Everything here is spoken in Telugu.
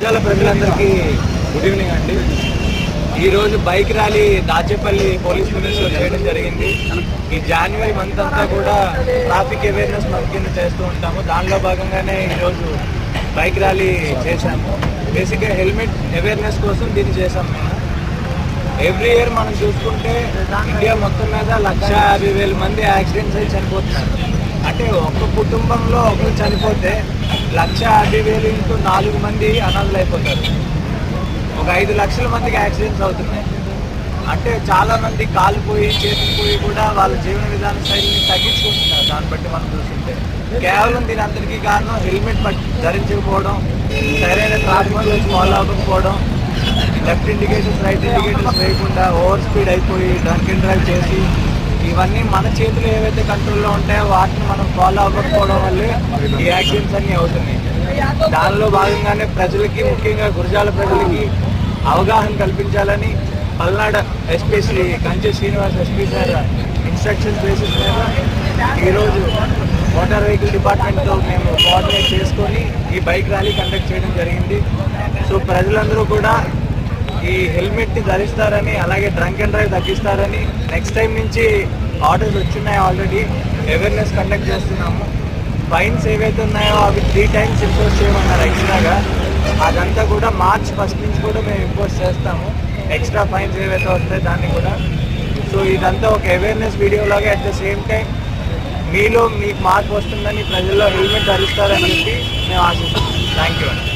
గుజరాల ప్రజలందరికీ గుడ్ ఈవినింగ్ అండి. ఈరోజు బైక్ ర్యాలీ దాచేపల్లి పోలీస్ లిమిట్స్లో చేయడం జరిగింది. ఈ జనవరి మంత్ అంతా కూడా ట్రాఫిక్ అవేర్నెస్ మంత్ కింద చేస్తూ ఉంటాము. దానిలో భాగంగానే ఈరోజు బైక్ ర్యాలీ చేశాము. బేసిక్గా హెల్మెట్ అవేర్నెస్ కోసం దీన్ని చేశాము. మేము ఎవ్రీ ఇయర్ మనం చూసుకుంటే ఇండియా మొత్తం మీద 150,000 మంది యాక్సిడెంట్స్ అయి చనిపోతున్నారు. అంటే ఒక్క కుటుంబంలో ఒకరు చనిపోతే 150,000 ఇంటూ 4 మంది అనాథలు అయిపోతారు. ఒక 5 లక్షల మందికి యాక్సిడెంట్స్ అవుతున్నాయి. అంటే చాలామంది కాలిపోయి చేతుకుపోయి కూడా వాళ్ళ జీవన విధాన శైలిని తగ్గించుకుంటున్నారు. దాన్ని బట్టి మనం చూస్తుంటే కేవలం దీని అందరికీ కారణం హెల్మెట్ ధరించకపోవడం, సరైన ట్రాఫిక్ రూల్స్ ఫాలో అవ్వకపోవడం, లెఫ్ట్ ఇండికేటర్స్ రైట్ ఇండికేటర్స్ వేయకుండా ఓవర్ స్పీడ్ అయిపోయి డ్రంక్ అండ్ డ్రైవ్ చేసి, ఇవన్నీ మన చేతులు ఏవైతే కంట్రోల్లో ఉంటాయో వాటిని మనం ఫాలో అవ్వకపోవడం వల్లే ఈ యాక్సిడెంట్స్ అన్నీ అవుతున్నాయి. దానిలో భాగంగానే ప్రజలకి, ముఖ్యంగా గురజాల ప్రజలకి అవగాహన కల్పించాలని పల్నాడు ఎస్పీ శ్రీ కంచె Srinivas SP sir instructions basis మీద ఈరోజు మోటార్ వెహికల్ డిపార్ట్మెంట్తో మేము కోఆర్డినేట్ చేసుకొని ఈ బైక్ ర్యాలీ కండక్ట్ చేయడం జరిగింది. సో ప్రజలందరూ కూడా ఈ హెల్మెట్ని ధరిస్తారని, అలాగే డ్రంక్ అండ్ డ్రైవ్ తగ్గిస్తారని, నెక్స్ట్ టైం నుంచి ఆర్డర్స్ వచ్చినాయి. ఆల్రెడీ అవేర్నెస్ కండక్ట్ చేస్తున్నాము. ఫైన్స్ ఏవైతే ఉన్నాయో అవి 3 times ఇంపోజ్ చేయమన్నారు ఎక్స్ట్రాగా. అదంతా కూడా March 1st నుంచి కూడా మేము ఇంపోజ్ చేస్తాము. ఎక్స్ట్రా ఫైన్స్ ఏవైతే వస్తాయో దాన్ని కూడా. సో ఇదంతా ఒక అవేర్నెస్ వీడియోలాగా అట్ ద సేమ్ టైం మీకు మార్పు వస్తుందని, ప్రజల్లో హెల్మెట్ ధరిస్తారని చెప్పి మేము ఆశిస్తున్నాం. థ్యాంక్ యూ అండి.